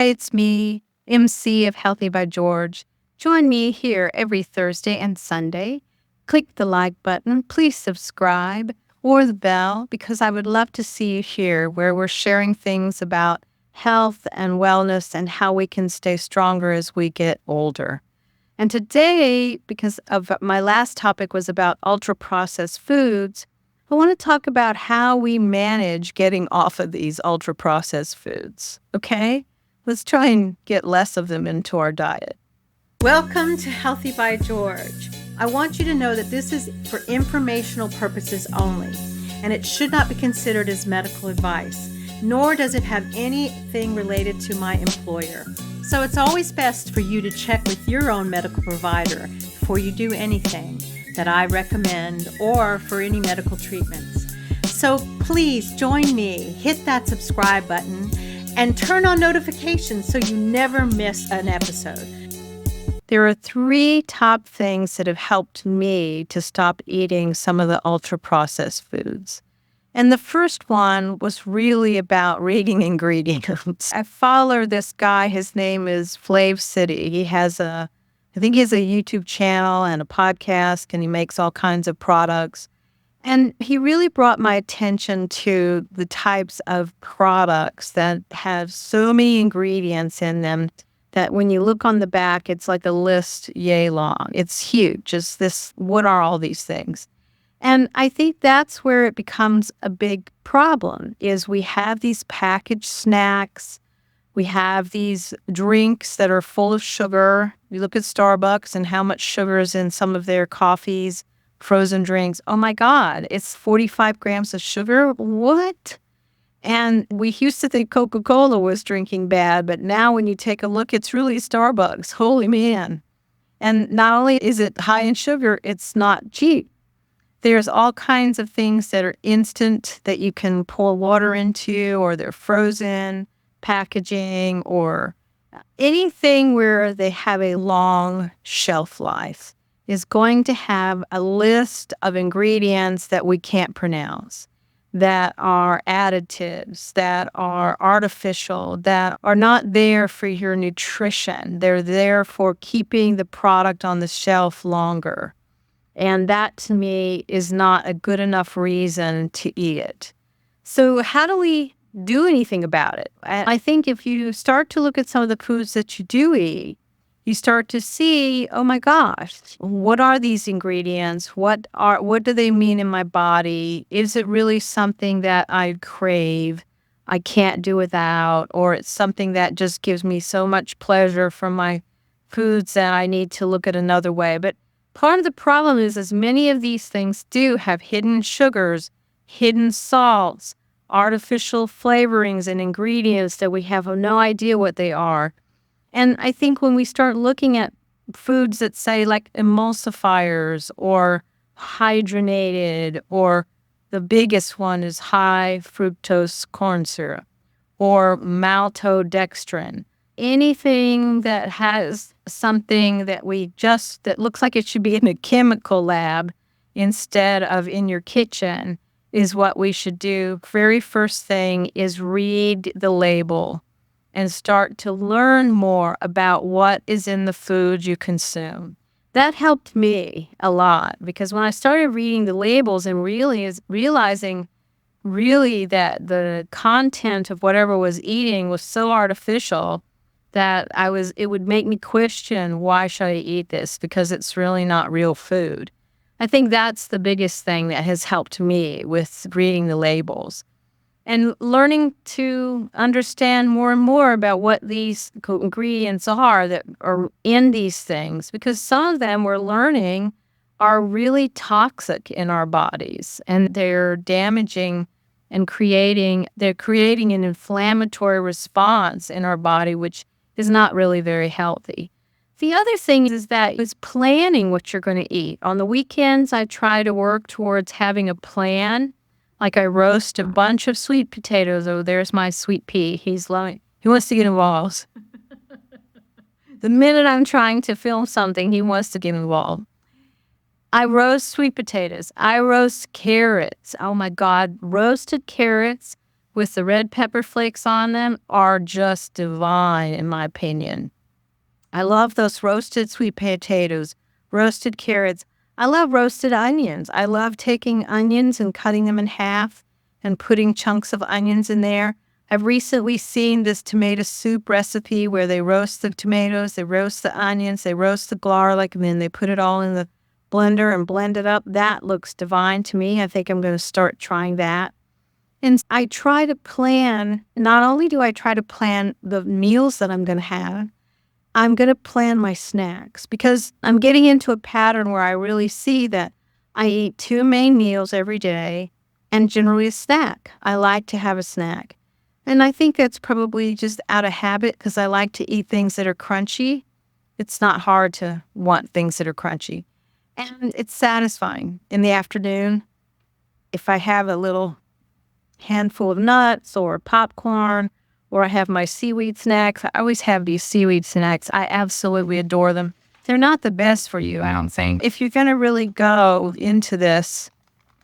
It's me, MC of Healthy by George. Join me here every Thursday and Sunday. Click the like button, please subscribe, or the bell, because I would love to see you here where we're sharing things about health and wellness and how we can stay stronger as we get older. And today, because of my last topic was about ultra-processed foods, I want to talk about how we manage getting off of these ultra-processed foods, okay? Let's try and get less of them into our diet. Welcome to Healthy by George. I want you to know that this is for informational purposes only, and it should not be considered as medical advice, nor does it have anything related to my employer. So it's always best for you to check with your own medical provider before you do anything that I recommend or for any medical treatments. So please join me, hit that subscribe button, and turn on notifications so you never miss an episode. There are 3 top things that have helped me to stop eating some of the ultra-processed foods. And the first one was really about reading ingredients. I follow this guy. His name is Flav City. I think he has a YouTube channel and a podcast, and he makes all kinds of products. And he really brought my attention to the types of products that have so many ingredients in them that when you look on the back, it's like a list yay long. It's huge. It's this, what are all these things? And I think that's where it becomes a big problem, is we have these packaged snacks. We have these drinks that are full of sugar. You look at Starbucks and how much sugar is in some of their coffees, frozen drinks. Oh my God, it's 45 grams of sugar? What? And we used to think Coca-Cola was drinking bad, but now when you take a look, it's really Starbucks. Holy man. And not only is it high in sugar, it's not cheap. There's all kinds of things that are instant that you can pour water into, or they're frozen packaging, or anything where they have a long shelf life is going to have a list of ingredients that we can't pronounce, that are additives, that are artificial, that are not there for your nutrition. They're there for keeping the product on the shelf longer. And that, to me, is not a good enough reason to eat it. So how do we do anything about it? I think if you start to look at some of the foods that you do eat, you start to see, oh my gosh, what are these ingredients? What do they mean in my body? Is it really something that I crave, I can't do without, or it's something that just gives me so much pleasure from my foods that I need to look at another way? But part of the problem is many of these things do have hidden sugars, hidden salts, artificial flavorings and ingredients that we have no idea what they are. And I think when we start looking at foods that say like emulsifiers or hydrogenated, or the biggest one is high fructose corn syrup, or maltodextrin, anything that has something that that looks like it should be in a chemical lab instead of in your kitchen is what we should do. Very first thing is read the label and start to learn more about what is in the food you consume. That helped me a lot, because when I started reading the labels and realizing that the content of whatever was eating was so artificial that it would make me question, why should I eat this? Because it's really not real food. I think that's the biggest thing that has helped me with reading the labels and learning to understand more and more about what these ingredients are that are in these things, because some of them we're learning are really toxic in our bodies, and they're damaging and creating an inflammatory response in our body, which is not really very healthy. The other thing is planning what you're going to eat. On the weekends, I try to work towards having a plan. Like I roast a bunch of sweet potatoes. Oh, there's my sweet pea. He wants to get involved. The minute I'm trying to film something, he wants to get involved. I roast sweet potatoes. I roast carrots. Oh my God, roasted carrots with the red pepper flakes on them are just divine, in my opinion. I love those roasted sweet potatoes, roasted carrots. I love roasted onions. I love taking onions and cutting them in half and putting chunks of onions in there. I've recently seen this tomato soup recipe where they roast the tomatoes, they roast the onions, they roast the garlic, and then they put it all in the blender and blend it up. That looks divine to me. I think I'm going to start trying that. And I try to plan, not only do I try to plan the meals that I'm going to have, I'm going to plan my snacks because I'm getting into a pattern where I really see that I eat 2 main meals every day and generally a snack. I like to have a snack. And I think that's probably just out of habit because I like to eat things that are crunchy. It's not hard to want things that are crunchy. And it's satisfying in the afternoon. If I have a little handful of nuts or popcorn, or I have my seaweed snacks. I always have these seaweed snacks. I absolutely adore them. They're not the best for you, I don't think. If you're going to really go into this,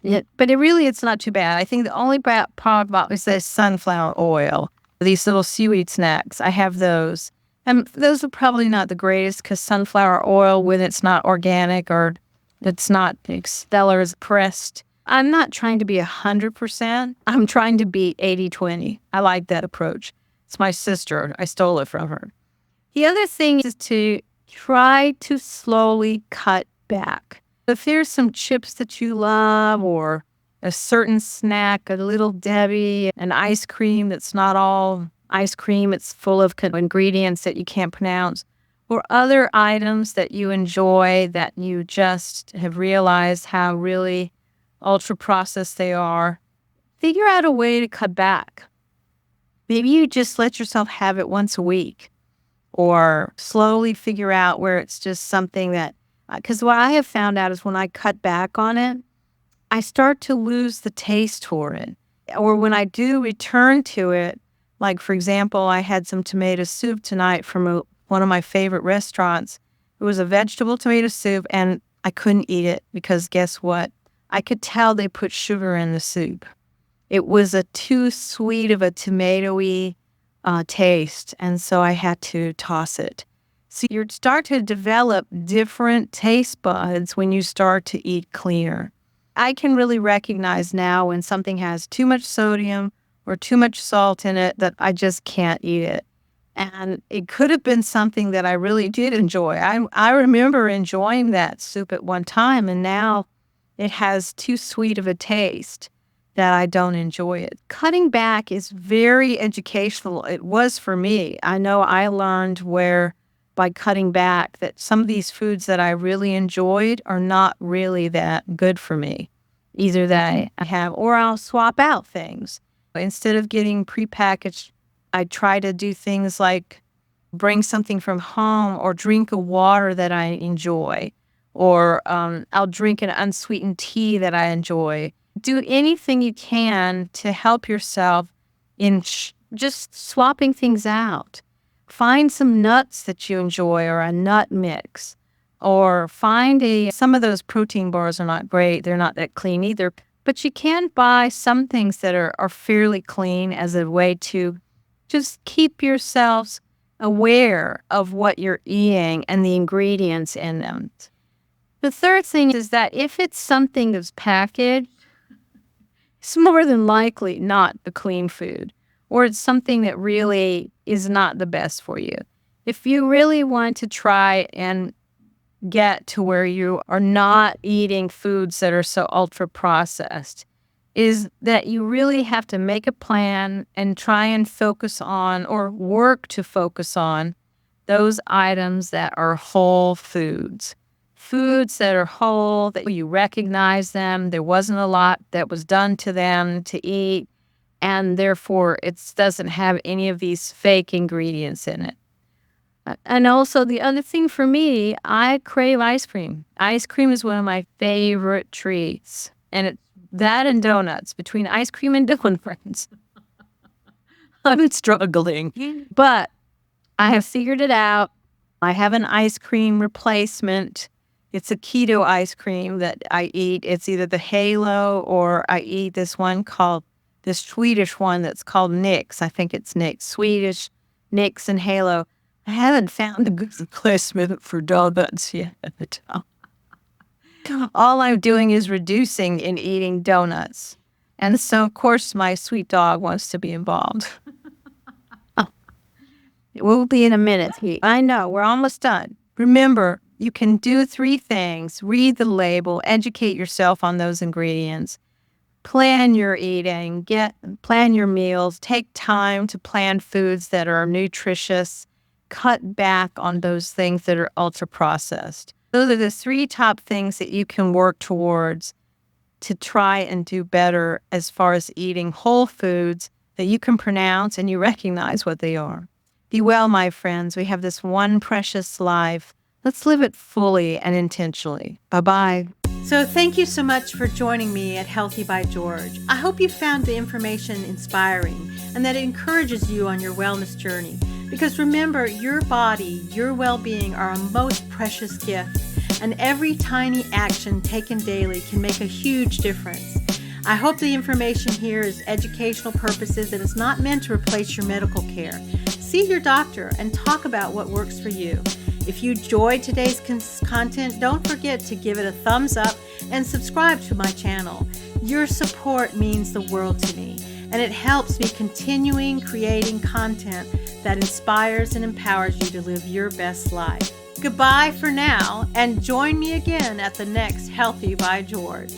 but it's not too bad. I think the only bad part about is this sunflower oil. These little seaweed snacks, I have those. And those are probably not the greatest because sunflower oil, when it's not organic or it's not stellar as pressed, I'm not trying to be 100%. I'm trying to be 80-20. I like that approach. It's my sister. I stole it from her. The other thing is to try to slowly cut back. If there's some chips that you love or a certain snack, a Little Debbie, an ice cream that's not all ice cream, it's full of ingredients that you can't pronounce, or other items that you enjoy that you just have realized how really ultra-processed they are, figure out a way to cut back. Maybe you just let yourself have it once a week or slowly figure out where it's just something that, because what I have found out is when I cut back on it, I start to lose the taste for it. Or when I do return to it, like for example, I had some tomato soup tonight from one of my favorite restaurants. It was a vegetable tomato soup and I couldn't eat it because guess what? I could tell they put sugar in the soup. It was a too sweet of a tomatoey taste, and so I had to toss it. So you start to develop different taste buds when you start to eat cleaner. I can really recognize now when something has too much sodium or too much salt in it that I just can't eat it. And it could have been something that I really did enjoy. I remember enjoying that soup at one time, and now it has too sweet of a taste that I don't enjoy it. Cutting back is very educational. It was for me. I know I learned by cutting back that some of these foods that I really enjoyed are not really that good for me. Either that I have, or I'll swap out things. Instead of getting prepackaged, I try to do things like bring something from home or drink a water that I enjoy. Or I'll drink an unsweetened tea that I enjoy. Do anything you can to help yourself in just swapping things out. Find some nuts that you enjoy or a nut mix. Or find some of those protein bars are not great. They're not that clean either. But you can buy some things that are fairly clean as a way to just keep yourselves aware of what you're eating and the ingredients in them. The third thing is that if it's something that's packaged, it's more than likely not the clean food, or it's something that really is not the best for you. If you really want to try and get to where you are not eating foods that are so ultra processed, is that you really have to make a plan and try and focus on or work to focus on those items that are whole foods. Foods that are whole, that you recognize them, there wasn't a lot that was done to them to eat, and therefore it doesn't have any of these fake ingredients in it. And also the other thing for me, I crave ice cream. Ice cream is one of my favorite treats, and it's that and donuts. Between ice cream and donuts, I'm struggling. But I have figured it out. I have an ice cream replacement. It's a keto ice cream that I eat. It's either the Halo or I eat this one called this Swedish one that's called Nix. I think it's Nix. Swedish, Nix, and Halo. I haven't found a good replacement for donuts yet. All I'm doing is reducing in eating donuts. And so, of course, my sweet dog wants to be involved. We'll be in a minute. I know, we're almost done. Remember, you can do 3 things. Read the label, educate yourself on those ingredients, plan your eating, plan your meals, take time to plan foods that are nutritious, cut back on those things that are ultra-processed. Those are the 3 top things that you can work towards to try and do better as far as eating whole foods that you can pronounce and you recognize what they are. Be well, my friends. We have this one precious life. Let's live it fully and intentionally. Bye-bye. So thank you so much for joining me at Healthy by George. I hope you found the information inspiring and that it encourages you on your wellness journey. Because remember, your body, your well-being are a most precious gift, and every tiny action taken daily can make a huge difference. I hope the information here is educational purposes and is not meant to replace your medical care. See your doctor and talk about what works for you. If you enjoyed today's content, don't forget to give it a thumbs up and subscribe to my channel. Your support means the world to me, and it helps me continuing creating content that inspires and empowers you to live your best life. Goodbye for now, and join me again at the next Healthy by George.